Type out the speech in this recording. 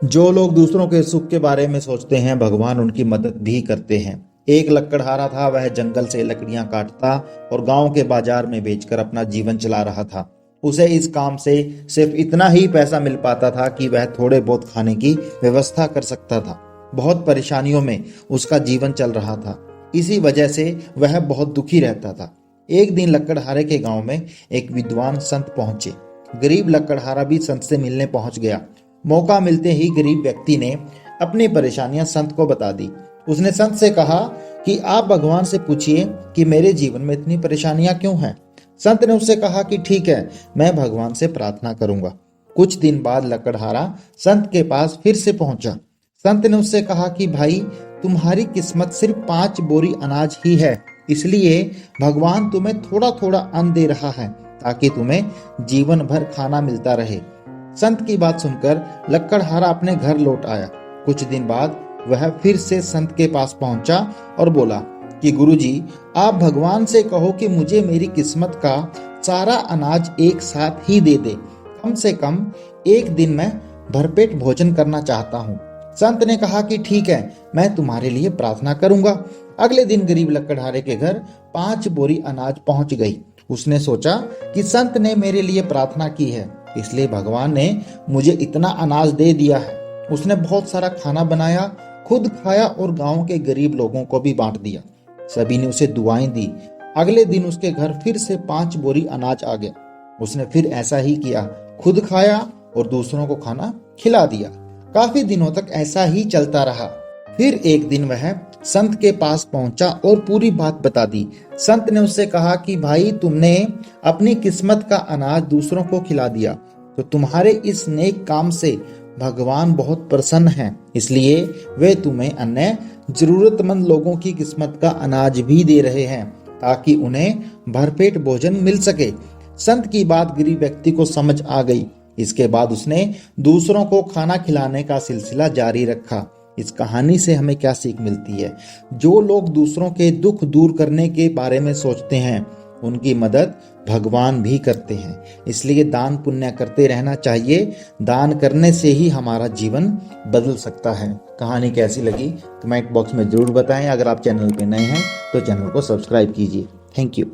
जो लोग दूसरों के सुख के बारे में सोचते हैं, भगवान उनकी मदद भी करते हैं। एक लकड़हारा था, वह जंगल से लकड़ियां काटता और गांव के बाजार में बेचकर अपना जीवन चला रहा था। उसे इस काम से सिर्फ इतना ही पैसा मिल पाता था कि वह थोड़े बहुत खाने की व्यवस्था कर सकता था। बहुत परेशानियों में उसका जीवन चल रहा था। इसी वजह से वह बहुत दुखी रहता था। एक दिन लकड़हारे के गांव में एक विद्वान संत पहुंचे। गरीब लकड़हारा भी संत से मिलने पहुंच गया। मौका मिलते ही गरीब व्यक्ति ने अपनी परेशानियां संत को बता दी। उसने संत से कहा कि आप भगवान से पूछिए कि मेरे जीवन में इतनी परेशानियां क्यों हैं। संत ने उससे कहा कि ठीक है, मैं भगवान से प्रार्थना करूंगा। कुछ दिन बाद लकड़हारा संत के पास फिर से पहुंचा। संत ने उससे कहा कि भाई, तुम्हारी किस्मत सिर्फ 5 बोरी अनाज ही है, इसलिए भगवान तुम्हें थोड़ा थोड़ा अन्न दे रहा है ताकि तुम्हें जीवन भर खाना मिलता रहे। संत की बात सुनकर लकड़हारा अपने घर लौट आया। कुछ दिन बाद वह फिर से संत के पास पहुंचा और बोला कि गुरुजी, आप भगवान से कहो कि मुझे मेरी किस्मत का सारा अनाज एक साथ ही दे दे। कम से कम एक दिन मैं भरपेट भोजन करना चाहता हूँ। संत ने कहा कि ठीक है, मैं तुम्हारे लिए प्रार्थना करूंगा। अगले दिन गरीब लकड़हारे के घर 5 बोरी अनाज पहुंच गई। उसने सोचा कि संत ने मेरे लिए प्रार्थना की है, इसलिए भगवान ने मुझे इतना अनाज दे दिया है। उसने बहुत सारा खाना बनाया, खुद खाया और गांव के गरीब लोगों को भी बांट दिया। सभी ने उसे दुआएं दी। अगले दिन उसके घर फिर से 5 बोरी अनाज आ गया। उसने फिर ऐसा ही किया, खुद खाया और दूसरों को खाना खिला दिया। काफी दिनों तक ऐसा ही चलता रहा। फिर एक दिन वह संत के पास पहुंचा और पूरी बात बता दी। संत ने उससे कहा कि भाई, तुमने अपनी किस्मत का अनाज दूसरों को खिला दिया, तो तुम्हारे इस नेक काम से भगवान बहुत प्रसन्न हैं, इसलिए वे तुम्हें अन्य जरूरतमंद लोगों की किस्मत का अनाज भी दे रहे हैं ताकि उन्हें भरपेट भोजन मिल सके। संत की बात गरीब व्यक्ति को समझ आ गई। इसके बाद उसने दूसरों को खाना खिलाने का सिलसिला जारी रखा। इस कहानी से हमें क्या सीख मिलती है? जो लोग दूसरों के दुख दूर करने के बारे में सोचते हैं, उनकी मदद भगवान भी करते हैं। इसलिए दान पुण्य करते रहना चाहिए। दान करने से ही हमारा जीवन बदल सकता है। कहानी कैसी लगी कमेंट बॉक्स में जरूर बताएं। अगर आप चैनल पे नए हैं तो चैनल को सब्सक्राइब कीजिए। Thank you.